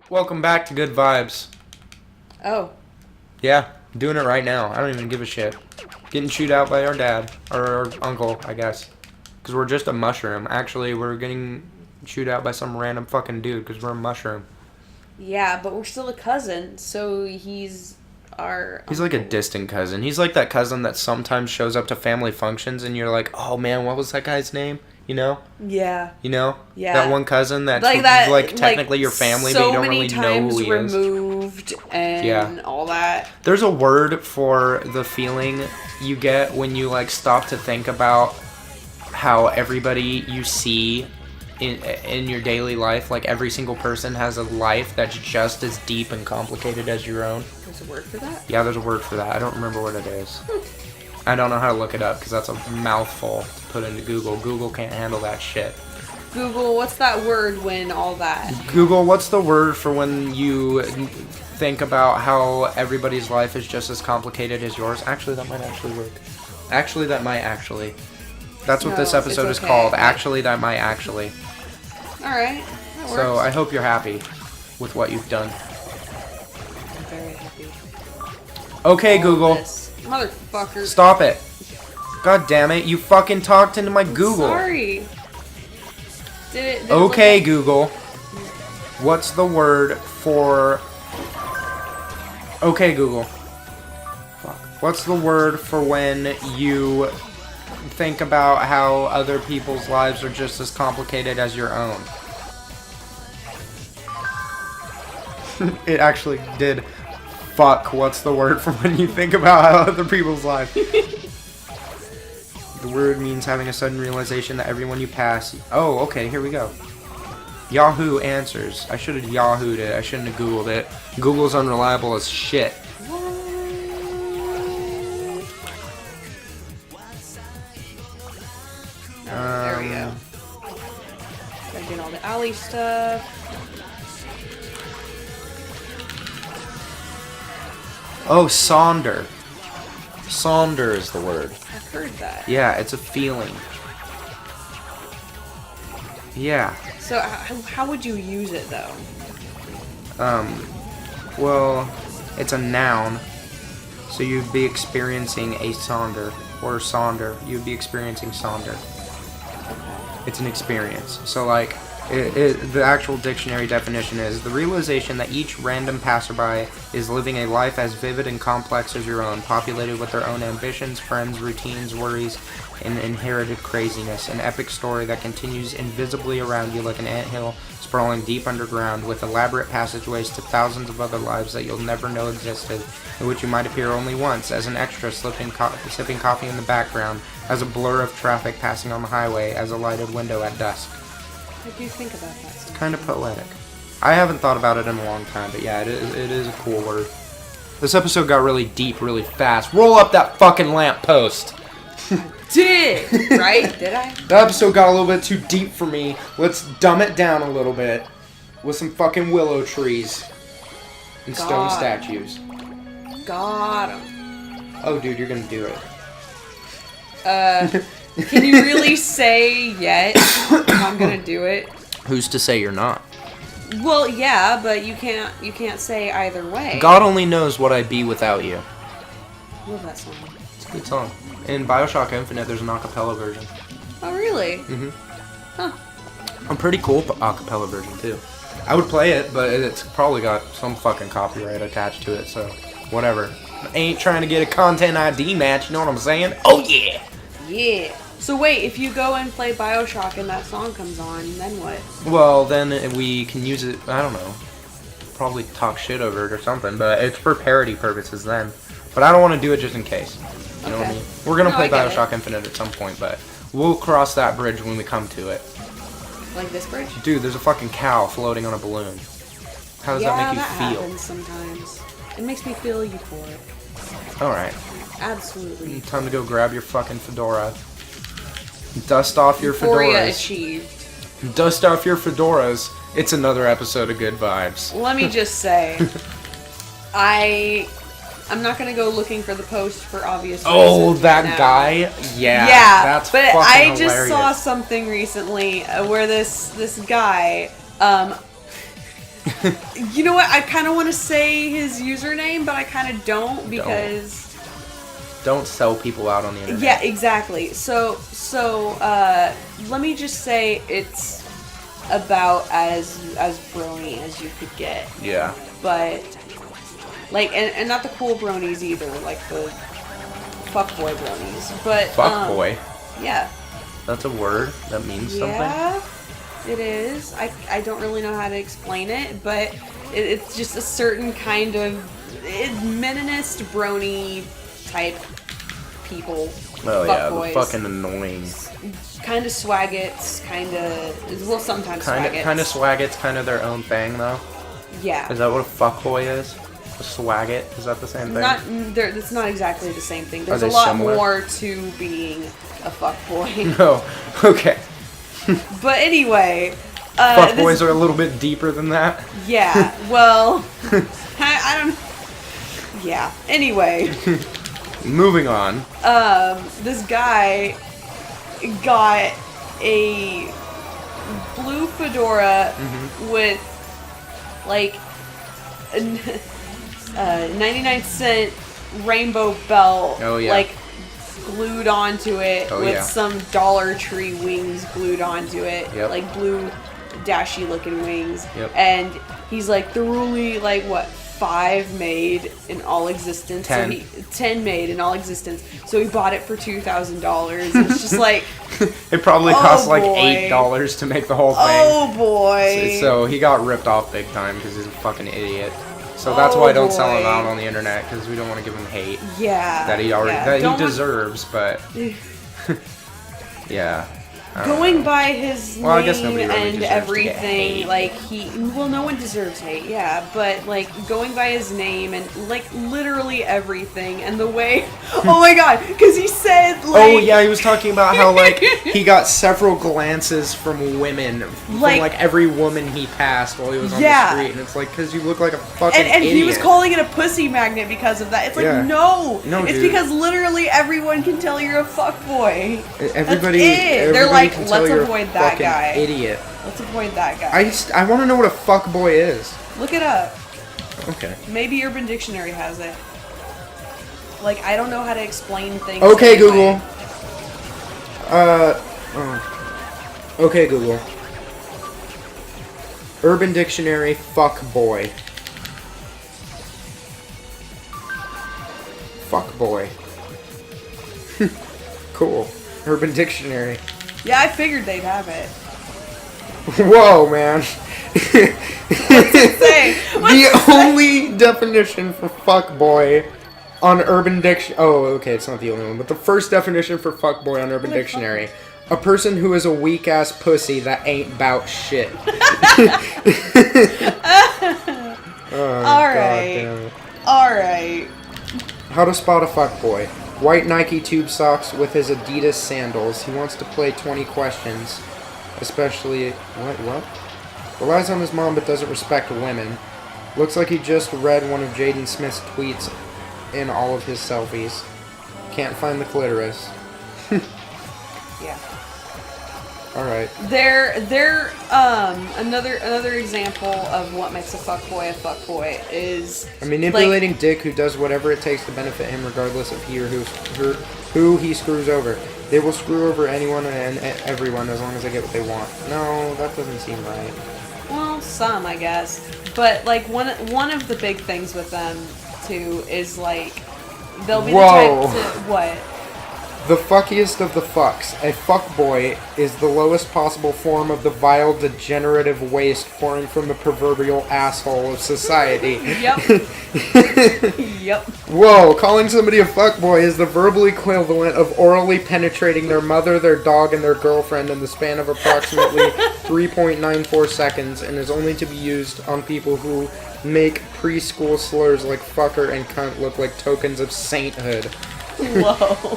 Welcome back to Good Vibes. Oh. Yeah, I'm doing it right now. I don't even give a shit. Getting chewed out by our dad. Or our uncle, I guess. Because we're just a mushroom. Actually, we're getting chewed out by some random fucking dude because we're a mushroom. Yeah, but we're still a cousin, so he's our He's like a distant cousin. He's like that cousin that sometimes shows up to family functions and you're like, oh man, what was that guy's name? You know? Yeah. You know? Yeah. That one cousin that's like technically your family, but you don't really know who he is. So many times removed and all that. There's a word for the feeling you get when you like stop to think about how everybody you see in your daily life, like every single person has a life that's just as deep and complicated as your own. There's a word for that? Yeah, there's a word for that. I don't remember what it is. I don't know how to look it up because that's a mouthful to put into Google. Google can't handle that shit. Google, what's that word when all that? Google, what's the word for when you think about how everybody's life is just as complicated as yours? Actually, that might actually work. Actually, that might actually. That's what this episode is called. Actually, that might actually. Alright. So I hope you're happy with what you've done. I'm very happy. Okay, Google. Motherfucker. Stop it. God damn it. You fucking talked into my Google. Sorry. Did okay, Google. What's the word for... Okay, Google. Fuck. What's the word for when you think about how other people's lives are just as complicated as your own? It actually did. Fuck, what's the word for when you think about how other people's lives? The word means having a sudden realization that everyone you pass... Oh, okay, here we go. Yahoo Answers. I should have Yahoo'd it. I shouldn't have Googled it. Google's unreliable as shit. There we go. Gotta get all the alley stuff. Oh, Sonder. Sonder is the word. I've heard that. Yeah, it's a feeling. Yeah. So how would you use it though? Well, it's a noun. So you'd be experiencing a Sonder. Or Sonder. You'd be experiencing Sonder. It's an experience. So like, the actual dictionary definition is the realization that each random passerby is living a life as vivid and complex as your own, populated with their own ambitions, friends, routines, worries, and inherited craziness. An epic story that continues invisibly around you like an anthill sprawling deep underground, with elaborate passageways to thousands of other lives that you'll never know existed, in which you might appear only once, as an extra sipping coffee in the background, as a blur of traffic passing on the highway, as a lighted window at dusk. What do you think about that? It's kind of poetic. I haven't thought about it in a long time, but yeah, it is a cool word. This episode got really deep really fast. Roll up that fucking lamppost! Did! Right? Did I? The episode got a little bit too deep for me. Let's dumb it down a little bit with some fucking willow trees and stone statues. Got 'em. Oh, dude, you're gonna do it. Can you really say yet if I'm gonna do it? Who's to say you're not? Well, yeah, but you can't say either way. God only knows what I'd be without you. Love that song. It's a good song. In Bioshock Infinite, there's an acapella version. Oh, really? Mm-hmm. Huh. A pretty cool acapella version, too. I would play it, but it's probably got some fucking copyright attached to it, so whatever. I ain't trying to get a content ID match, you know what I'm saying? Oh, yeah! Yeah. So wait, if you go and play Bioshock and that song comes on, then what? Well, then we can use it, I don't know, probably talk shit over it or something, but it's for parody purposes then. But I don't want to do it just in case. You know what I mean? We're going to play Bioshock Infinite at some point, but we'll cross that bridge when we come to it. Like this bridge? Dude, there's a fucking cow floating on a balloon. How does that make you feel? Happens sometimes. It makes me feel euphoric. Alright. Absolutely. Time to go grab your fucking fedora. Dust off your Euphoria fedoras. achieved. Dust off your fedoras. It's another episode of Good Vibes. Let me just say, I'm not gonna go looking for the post for obvious reasons. Oh, that now. guy? Yeah. That's but fucking I just hilarious. saw something recently where this guy, You know what? I kind of want to say his username, but I kind of don't because. Don't sell people out on the internet. Yeah, exactly. So let me just say it's about as brony as you could get. Yeah. But like, and not the cool bronies either, like the fuckboy bronies. But Fuckboy. Yeah. That's a word that means something. Yeah, it is. I don't really know how to explain it, but it's just a certain kind of meninist brony type people. Oh yeah, the boys. fucking annoying. Kind of swaggets, kind of. Well, sometimes swaggets. Kind of swaggets, kind of their own thing though. Yeah. Is that what a fuckboy is? A swagget? Is that the same thing? It's not exactly the same thing. There's Are a they lot similar? more to being a fuckboy. No. Okay. But anyway. Fuckboys are a little bit deeper than that. Yeah. Well, I don't. Yeah. Anyway. Moving on. This guy got a blue fedora with like a 99-cent rainbow belt, Oh, yeah. like glued onto it Oh, with yeah. some Dollar Tree wings glued onto it, Yep. like blue dashy looking wings. Yep. And he's like, there were only like what? 5 made in all existence. 10. So 10 made in all existence. So he bought it for $2,000. It's just like, It probably cost like boy. $8 to make the whole thing. oh boy. So he got ripped off big time because he's a fucking idiot. So that's Oh, why I don't sell him boy. out on the internet, because we don't want to give him hate yeah. that he already yeah. that he deserves. But yeah. I don't Going know. by his Well, I guess name nobody really and deserves to get everything, hate. like no one deserves hate, yeah, but like going by his name and like literally everything and the way, oh my god, because he said like, Oh yeah, he was talking about how like he got several glances from women, from like every woman he passed while he was on Yeah. the street, and it's like, because you look like a fucking and idiot. he was calling it a pussy magnet because of that. It's like, Yeah. no, No, it's dude. because literally everyone can tell you're a fuckboy. Everybody, That's it. They're everybody like, can tell let's you're a avoid that fucking guy. Idiot. Let's avoid that guy. I want to know what a fuckboy is. Look it up. Okay. Maybe Urban Dictionary has it. Like, I don't know how to explain things. Okay, anyway. Google. Okay, Google. Urban Dictionary, fuckboy. Fuckboy. Cool. Urban Dictionary. Yeah, I figured they'd have it. Whoa, man. Say, The only definition for fuckboy on Urban Dictionary... Oh, okay, it's not the only one. But the first definition for fuckboy on Urban Dictionary. A person who is a weak-ass pussy that ain't bout shit. Alright. Alright. How to spot a fuckboy. White Nike tube socks with his Adidas sandals. He wants to play 20 questions. Especially... What? Relies on his mom but doesn't respect women. Looks like he just read one of Jaden Smith's tweets in all of his selfies. Can't find the clitoris. Yeah. Alright. They're another example of what makes a fuckboy is A manipulating dick who does whatever it takes to benefit him regardless of he or who he screws over. They will screw over anyone and everyone as long as they get what they want. No, that doesn't seem right. Well, some, I guess. But like one of the big things with them too is like they'll be the type to what? The fuckiest of the fucks. A fuckboy is the lowest possible form of the vile, degenerative waste pouring from the proverbial asshole of society. Yep. Yep. Whoa, calling somebody a fuckboy is the verbal equivalent of orally penetrating their mother, their dog, and their girlfriend in the span of approximately 3.94 seconds, and is only to be used on people who make preschool slurs like fucker and cunt look like tokens of sainthood. Whoa.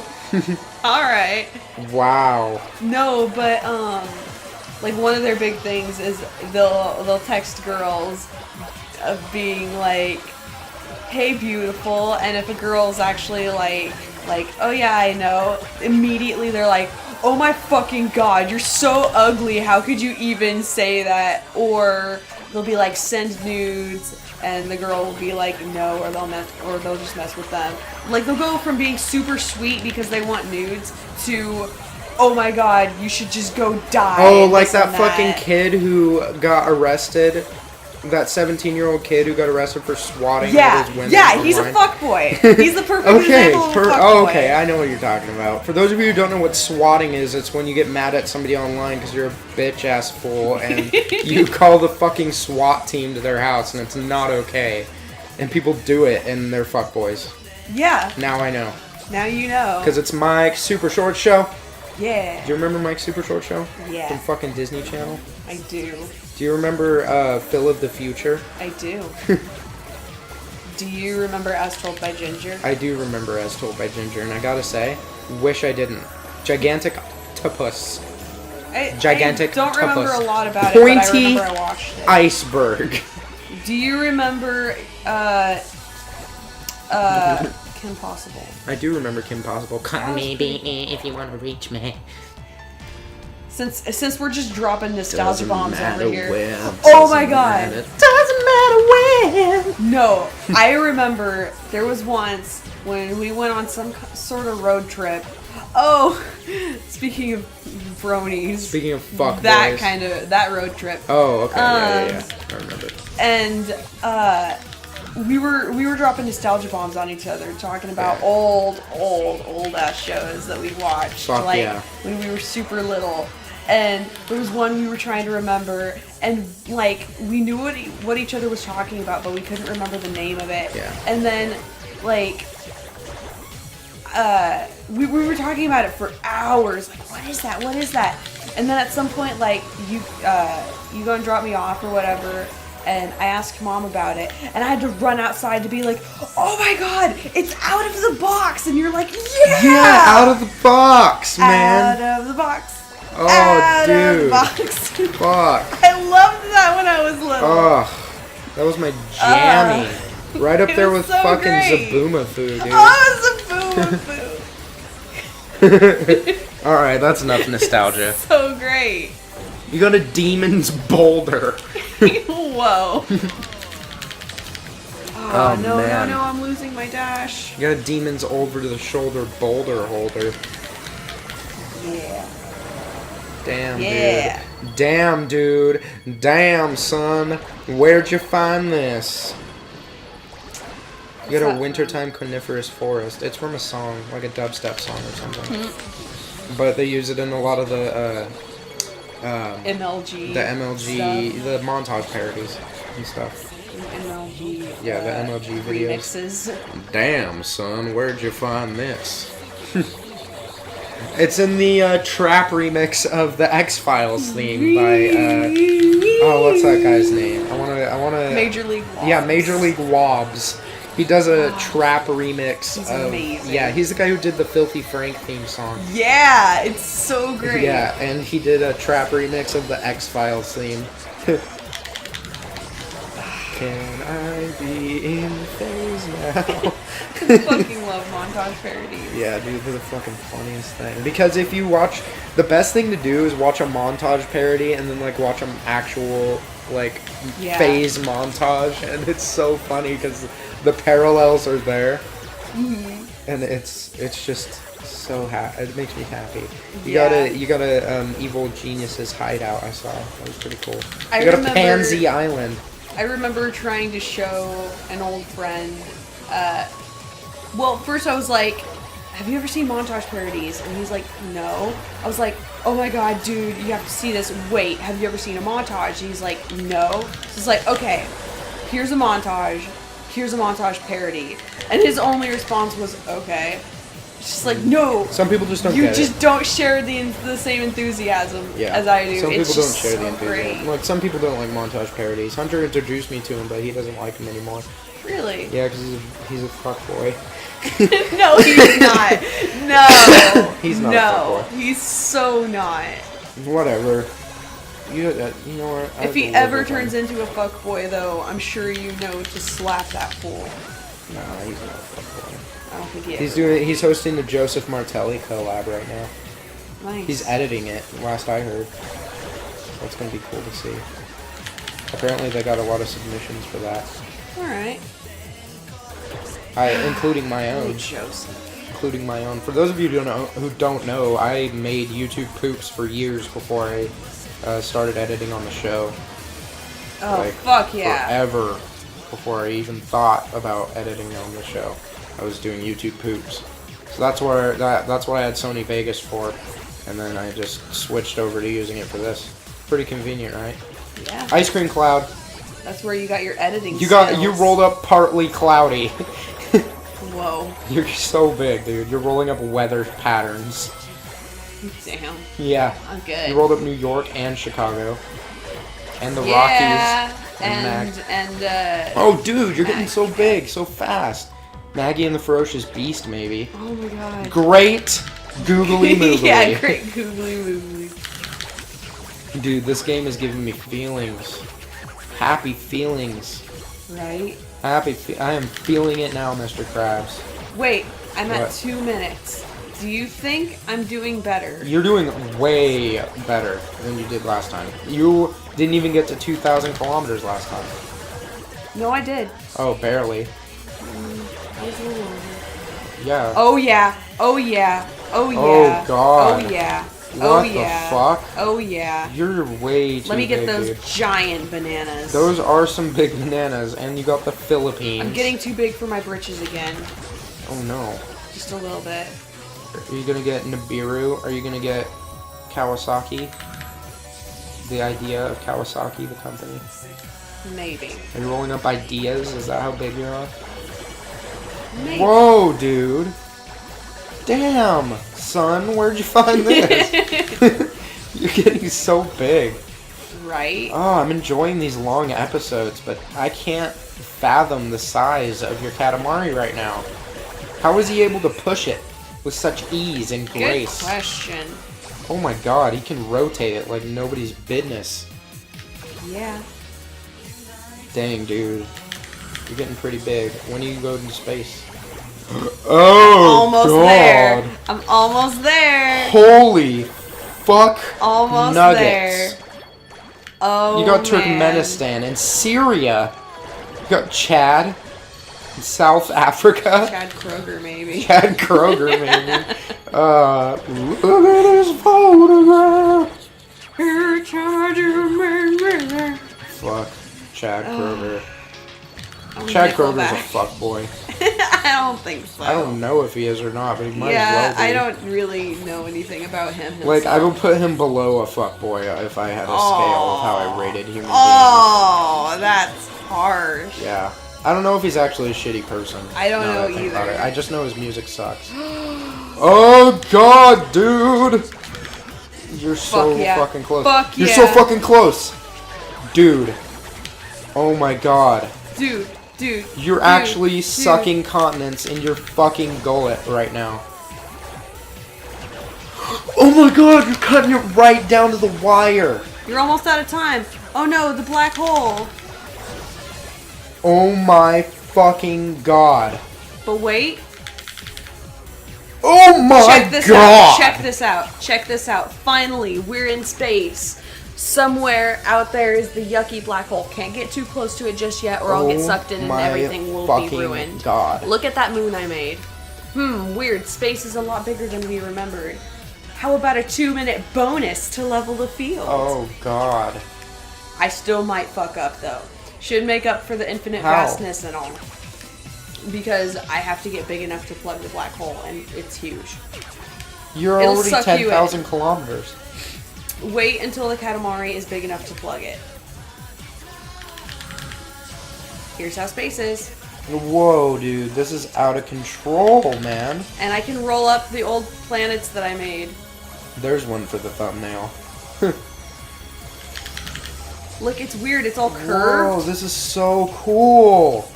Alright. Wow. No, but like one of their big things is they'll text girls of being like, hey beautiful, and if a girl's actually like oh yeah I know, immediately they're like, oh my fucking god, you're so ugly, how could you even say that? Or they'll be like, send nudes, and the girl will be like, no, or they'll just mess with them. Like, they'll go from being super sweet because they want nudes to, oh my god, you should just go die. Oh, like that fucking kid who got arrested. That 17-year-old kid who got arrested for swatting Yeah, at his window. yeah, he's a fuckboy. He's the perfect example of a fuckboy. Oh, okay, I know what you're talking about. For those of you who don't know what swatting is, it's when you get mad at somebody online because you're a bitch-ass fool, and you call the fucking SWAT team to their house, and it's not okay. And people do it, and they're fuckboys. Yeah. Now I know. Now you know. Because it's Mike's Super Short Show. Yeah. Do you remember Mike's Super Short Show? Yeah. From fucking Disney Channel? I do. Do you remember Phil of the Future? I do. Do you remember As Told by Ginger? I do remember As Told by Ginger, and I gotta say, wish I didn't. Gigantic topus. Gigantic I don't remember topus. a lot about it, but I Pointy remember I watched it. iceberg. Do you remember Kim Possible? I do remember Kim Possible. Call me if you want to reach me. Since we're just dropping nostalgia bombs over here. When, oh my god. Doesn't matter when. No, I remember there was once when we went on some sort of road trip. Oh, speaking of bronies. Speaking of fuck that road trip. Oh, okay. Yeah. I remember. And we were dropping nostalgia bombs on each other, talking about old ass shows that we watched, when we were super little. And there was one we were trying to remember, and like we knew what each other was talking about, but we couldn't remember the name of it. Yeah. And then like we were talking about it for hours. Like, what is that? What is that? And then at some point, like you go and drop me off or whatever. And I asked Mom about it, and I had to run outside to be like, "Oh my God, it's out of the box!" And you're like, "Yeah, yeah, out of the box, man, out of the box." Oh, out dude, of the box. Fuck. I loved that when I was little. Oh, that was my jammy. Right up there with so fucking great. Zaboomafu, dude. Oh, Zaboomafu. All right, that's enough nostalgia. So great. You got a Demon's Boulder. Whoa. Oh, no, man. no, I'm losing my dash. You got a Demon's over-the-shoulder boulder holder. Yeah. Damn, Yeah. dude. Damn, dude. Damn, son. Where'd you find this? You got a wintertime coniferous forest. It's from a song, like a dubstep song or something. But they use it in a lot of the MLG. the MLG, stuff. the montage parodies and stuff. MLG. Yeah, the MLG videos. Remixes. Damn, son, where'd you find this? It's in the trap remix of the X-Files theme by oh, what's that guy's name? I wanna Major League Wobbs. Yeah, Major League Wobbs. He does a trap remix He's of amazing. Yeah, he's the guy who did the Filthy Frank theme song. Yeah, it's so great. Yeah, and he did a trap remix of the X-Files theme. Can I be in phase now? I fucking love montage parodies. Yeah, dude, they're the fucking funniest thing. Because if you watch, the best thing to do is watch a montage parody and then like watch an actual like phase montage, and it's so funny because the parallels are there, and it's just so it makes me happy. You got a Evil Genius's hideout. I saw that was pretty cool. You got a Pansy Island. I remember trying to show an old friend. Well, first I was like, "Have you ever seen montage parodies?" And he's like, "No." I was like, "Oh my god, dude, you have to see this. Wait, have you ever seen a montage?" And he's like, "No." So it's like, "Okay, here's a montage. Here's a montage parody." And his only response was, "Okay." It's just like, no. Some people just don't You get just it. don't share the same enthusiasm as I do. Some it's people just don't share so the enthusiasm. great. Like, some people don't like montage parodies. Hunter introduced me to him, but he doesn't like him anymore. Really? Yeah, because he's a fuckboy. No, he's not. No. He's not a No, fuckboy. he's so not. Whatever. You know what? If he ever turns into a fuckboy, though, I'm sure you know to slap that fool. Nah, he's not a fuckboy. I don't think he He's hosting the Joseph Martelli collab right now. Nice. He's editing it, last I heard. So it's gonna be cool to see. Apparently they got a lot of submissions for that. Alright. Including my own. Joseph. Including my own. For those of you who don't know, I made YouTube poops for years before I started editing on the show. Oh, like, fuck yeah. Forever before I even thought about editing on the show, I was doing YouTube poops. So that's what I had Sony Vegas for, and then I just switched over to using it for this. Pretty convenient, right? Yeah. Ice cream cloud. That's where you got your editing You skills. rolled up partly cloudy. Whoa. You're so big, dude. You're rolling up weather patterns. Damn. Yeah. I'm good. You rolled up New York and Chicago. And the Yeah. Rockies. And oh, dude, you're getting so big, so fast. Maggie and the Ferocious Beast, maybe. Oh my god. Great googly moogly. Yeah, great googly moogly. Dude, this game is giving me feelings. Happy feelings. Right? I am feeling it now, Mr. Krabs. Wait, I'm What? at 2 minutes. Do you think I'm doing better? You're doing way better than you did last time. You didn't even get to 2,000 kilometers last time. No, I did. Oh, barely. I was a little over. Yeah. Oh yeah. Oh yeah. Oh yeah. Oh, God. Oh yeah. What Oh the yeah. fuck? Oh yeah. You're way too Let me get big, those dude. giant bananas. Those are some big bananas, and you got the Philippines. I'm getting too big for my britches again. Oh no. Just a little bit. Are you gonna get Nibiru? Are you gonna get Kawasaki? The idea of Kawasaki, the company? Maybe. Are you rolling up ideas? Is that how big you are? Maybe. Whoa, dude. Damn, son, where'd you find this? You're getting so big. Right? Oh, I'm enjoying these long episodes, but I can't fathom the size of your Katamari right now. How is he able to push it with such ease and grace? Good question. Oh my god, he can rotate it like nobody's business. Yeah. Dang, dude. You're getting pretty big. When do you go into space? Oh, Almost god. there. I'm almost there. Holy fuck Almost nuggets. there. Oh, You got man. Turkmenistan and Syria. You got Chad and South Africa. Chad Kroger, maybe. Chad Kroger, maybe. Look at this photograph. Fuck. Chad Kroger. Chad Kroger's a fuckboy. I don't think so. I don't know if he is or not, but he might Yeah, as well be. I don't really know anything about him himself. Like, I would put him below a fuckboy if I had a scale of how I rated human Oh, that's harsh. beings. Yeah. I don't know if he's actually a shitty person. I don't now know that I think about either. it. I just know his music sucks. Oh god, dude! You're so Fuck yeah. fucking close. Fuck You're yeah. so fucking close! Dude. Oh my god. Dude. You're actually sucking continents in your fucking gullet right now. Oh my god, you're cutting it right down to the wire. You're almost out of time. Oh no, the black hole. Oh my fucking god. But wait. Oh my Check this god. out. Check this out. Check this out. Finally, we're in space. Somewhere out there is the yucky black hole. Can't get too close to it just yet or I'll get sucked in and my everything will be fucking ruined. god. Look at that moon I made. Weird. Space is a lot bigger than we remembered. How about a 2-minute bonus to level the field? Oh god. I still might fuck up though. Should make up for the infinite How? vastness and all. Because I have to get big enough to plug the black hole and it's huge. You're It'll already suck you in. 10,000 kilometers. Wait until the Katamari is big enough to plug it. Here's how space is. Whoa, dude. This is out of control, man. And I can roll up the old planets that I made. There's one for the thumbnail. Look, it's weird. It's all curved. Whoa, this is so cool.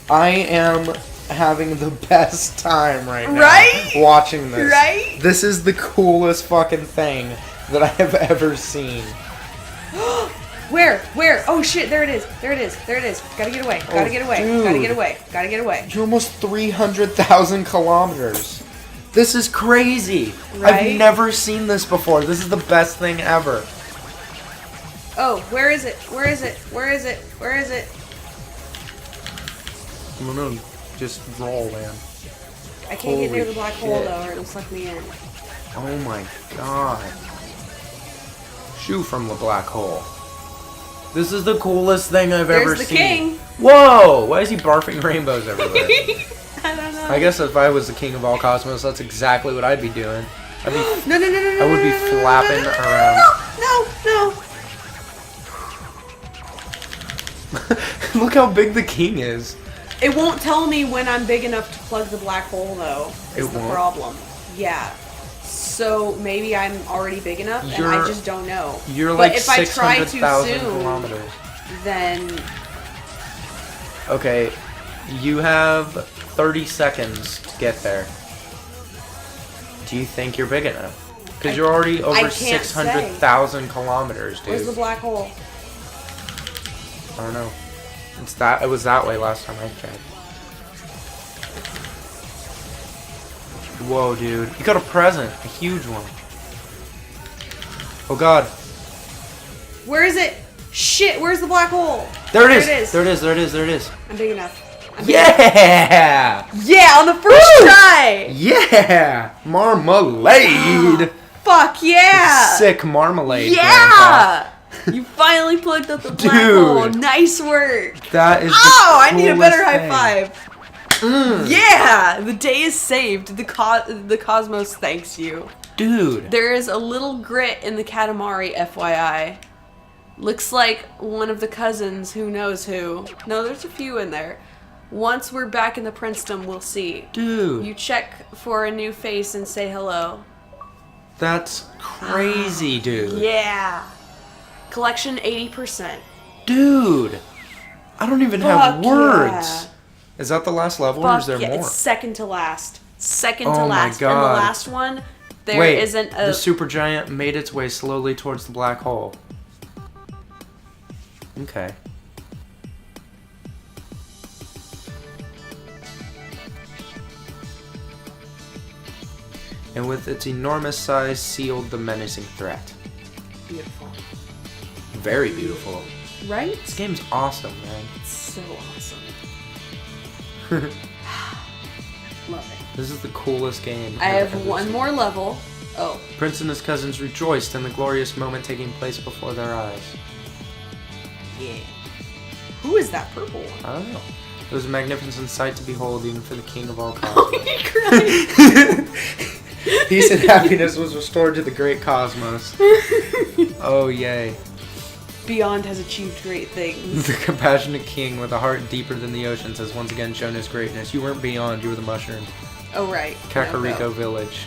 I am having the best time right now. Right? Watching this. Right? This is the coolest fucking thing that I have ever seen. Where? Oh shit, there it is. Gotta get away. Gotta get away. dude. Gotta get away. You're almost 300,000 kilometers. This is crazy. Right? I've never seen this before. This is the best thing ever. Oh, where is it? Where is it? Where is it? Where is it? I don't know. Just roll, man. I can't get near the black hole shit. though, or it'll suck me in. Oh my god. Shoe from the black hole. This is the coolest thing I've ever There's the seen. king. Whoa! Why is he barfing rainbows everywhere? I don't know. I guess if I was the king of all cosmos, that's exactly what I'd be doing. I'd be, No, no, no, no, no. I would be no, no, flapping no, no, around. No, no. Look how big the king is. It won't tell me when I'm big enough to plug the black hole, though. Is It the won't? problem. Yeah. So maybe I'm already big enough, and I just don't know. You're But like if I try too 600,000 soon, kilometers. then Okay, you have 30 seconds to get there. Do you think you're big enough? Because you're already I over can't say. 600,000 kilometers, dude. where's the black hole? I don't know. It was that way last time I checked. Whoa, dude. You got a present. A huge one. Oh, God. Where is it? Shit, where's the black hole? There it is. There it is. There it is. There it is. There it is. I'm big enough. I'm big enough. Yeah! Yeah, on the first try! Yeah! Marmalade! Fuck yeah! Sick marmalade. Grandpa. Yeah! You finally plugged up the black Dude. hole. Nice work. That is Oh, the I need a better coolest high thing. five. Mm. Yeah! The day is saved. The cosmos thanks you. Dude. There is a little grit in the Katamari, FYI. Looks like one of the cousins, who knows who. No, there's a few in there. Once we're back in the princedom, we'll see. Dude. You check for a new face and say hello. That's crazy, dude. Yeah. Collection 80%. Dude. I don't even have Fuck words. yeah. Is that the last level or is there yeah, more? it's second to last. Second Oh to my last. And the God. last one, there Wait, isn't a... the supergiant made its way slowly towards the black hole. Okay. And with its enormous size sealed the menacing threat. Beautiful. Very beautiful. Right? This game's awesome, man. It's so awesome. Love it. This is the coolest game I I've have ever one seen. more level. Oh. Prince and his cousins rejoiced in the glorious moment taking place before their eyes. Yeah. Who is that purple one? I don't know. It was a magnificent sight to behold, even for the king of all cosmos. He cried. Peace and happiness was restored to the great cosmos. Oh, yay. Beyond has achieved great things. The compassionate king with a heart deeper than the oceans has once again shown his greatness. You weren't Beyond, you were the mushroom. Oh, right. Kakariko Village.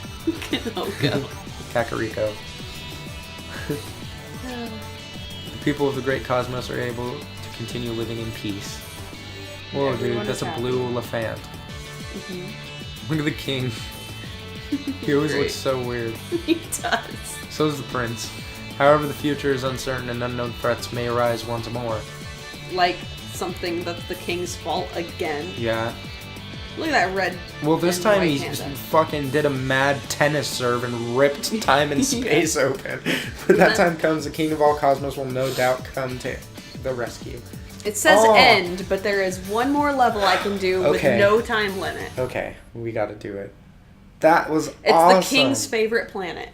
Oh, go. Kakariko. The people of the great cosmos are able to continue living in peace. Whoa, Everyone dude, that's is a happy. blue elephant. Mhm. Look at the king. He always Great. looks so weird. He does. So is the prince. However, the future is uncertain and unknown threats may arise once more. Like something that's the king's fault again. Yeah. Look at that red. Well, this and time white he panda. just fucking did a mad tennis serve and ripped time and space open. When that time comes, the king of all cosmos will no doubt come to the rescue. It says Oh. end, but there is one more level I can do Okay. with no time limit. Okay, we gotta do it. That was It's awesome. the king's favorite planet.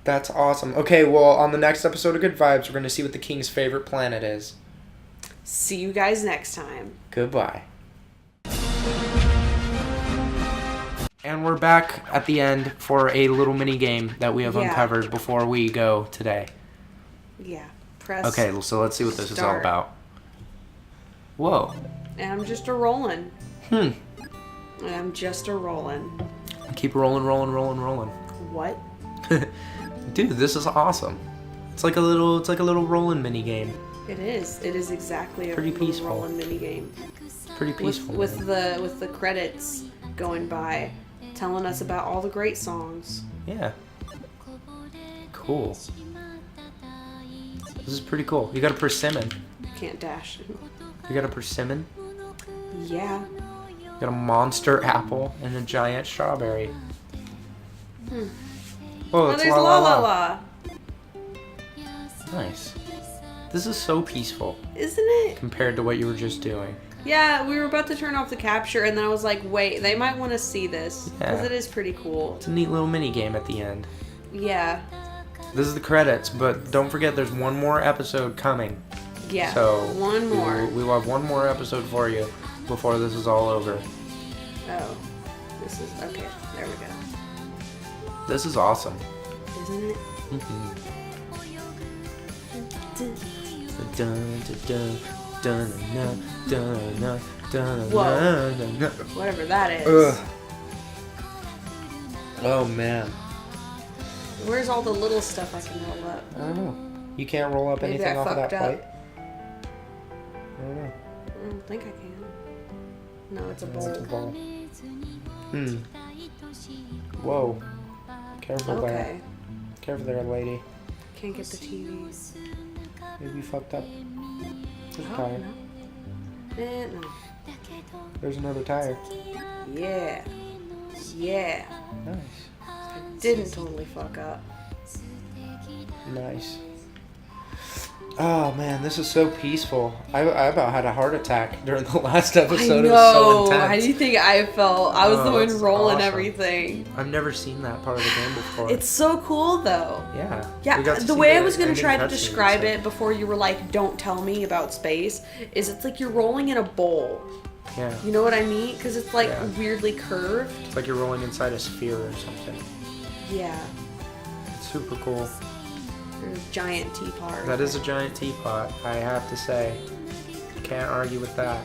That's awesome. Okay, well, on the next episode of Good Vibes, we're gonna see what the king's favorite planet is. See you guys next time. Goodbye. And we're back at the end for a little mini game that we have Yeah. uncovered before we go today. Yeah. Press. Okay, so let's see what this is all Start. about. Whoa. And I'm just a rolling. Hmm. And I'm just a rolling. Keep rolling. What? Dude, this is awesome. It's like a little rolling mini game. It is. It is exactly a Pretty little peaceful. rolling mini game. Pretty peaceful. With the credits going by, telling us about all the great songs. Yeah. Cool. This is pretty cool. You got a persimmon. Can't dash. You got a persimmon. Yeah. You got a monster apple and a giant strawberry. Hmm. Whoa, Oh, it's there's la La la La la. La. Nice. This is so peaceful Isn't it? compared to what you were just doing. Yeah, we were about to turn off the capture, and then I was like, wait, they might want to see this. Because Yeah. it is pretty cool. It's a neat little mini game at the end. Yeah. This is the credits, but don't forget there's one more episode coming. Yeah. So one more. We will have one more episode for you before this is all over. Oh. This is... Okay, there we go. This is awesome. Isn't it? Mm-hmm. Dun, dun, dun, dun, dun, dun, dun, Whoa. dun, dun. Whatever that is. Ugh. Oh man. Where's all the little stuff I can roll up? I don't know. You can't roll up Maybe anything I off of that fucked up. plate? I don't know. I don't think I can. No, it's a No, bowl. it's a ball. Whoa. Careful there. Okay. Careful there, lady. Can't get the TVs. Maybe you fucked up. There's a Oh, tire. no. No. There's another tire. Yeah. Yeah. Nice. I didn't totally fuck up. Nice. Oh man, this is so peaceful. I about had a heart attack during the last episode. I It was so know. intense. How do you think I felt? I was the Oh, one it's rolling awesome. everything. I've never seen that part of the game before. It's so cool though. yeah. Yeah, We got to the see way I was gonna ending try to cutscene, describe so- it before you were like, don't tell me about space, is it's like you're rolling in a bowl. Yeah. You know what I mean? Because it's like Yeah. weirdly curved. It's like you're rolling inside a sphere or something. Yeah. It's super cool. There's a giant teapot. That is a giant teapot, I have to say. Can't argue with that.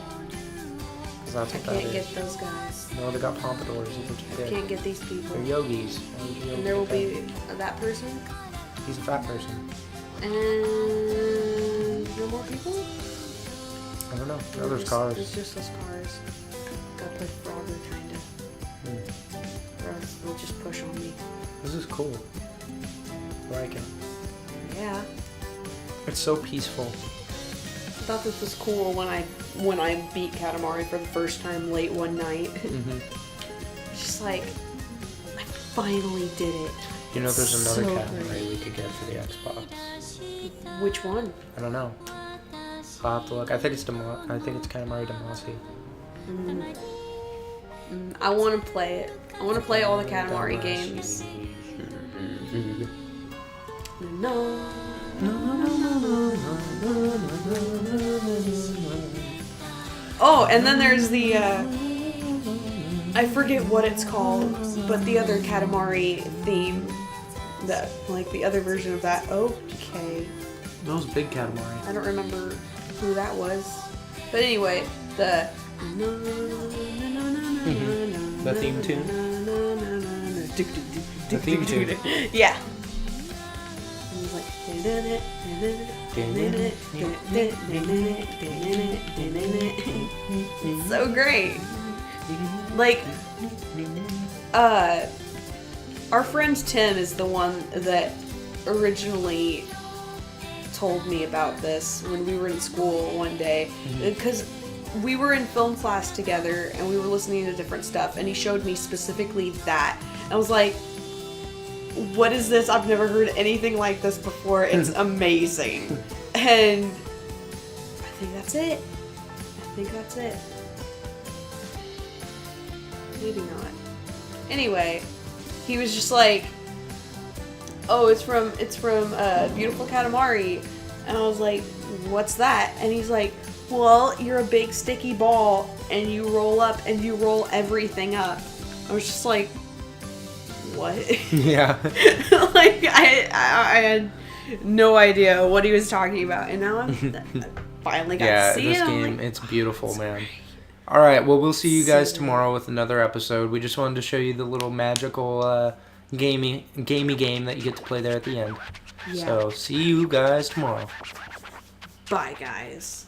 'Cause that's I what that can't is. get those guys. No, they got pompadours. Is what you I did. can't get these people. They're yogis. Why would you And there will get be that person. them? He's a fat person. And no more people? I don't know. No, there's It's cars. just those cars. Gotta play Frogger, kinda. Or else they'll just push on me. This is cool. I like it. Yeah. It's so peaceful. I thought this was cool when I beat Katamari for the first time late one night. Mm-hmm. It's just like, I finally did it. You know, there's another So Katamari great. we could get for the Xbox. Which one? I don't know. I'll have to look. I think it's Katamari Damacy. I want to play it. I want to play all the Katamari games. No. Oh, and then there's the, I forget what it's called, but the other Katamari theme, the other version of that. Okay. Those big Katamari. I don't remember who that was. But anyway, the The theme tune? The theme tune. Yeah. And it's like so great. Like our friend Tim is the one that originally told me about this when we were in school one day, because we were in film class together and we were listening to different stuff, and he showed me specifically that. I was like, what is this? I've never heard anything like this before. It's amazing. And I think that's it. Maybe not. Anyway, he was just like, oh, it's from Beautiful Katamari. And I was like, what's that? And he's like, well, you're a big sticky ball and you roll up and you roll everything up. I was just like, what? Yeah. Like, I had no idea what he was talking about. And now I finally got Yeah, to see this it. I'm game, like, it's beautiful, man. All right, well, we'll see you guys So- tomorrow with another episode. We just wanted to show you the little magical gamey game that you get to play there at the end. Yeah. So, see you guys tomorrow. bye, guys.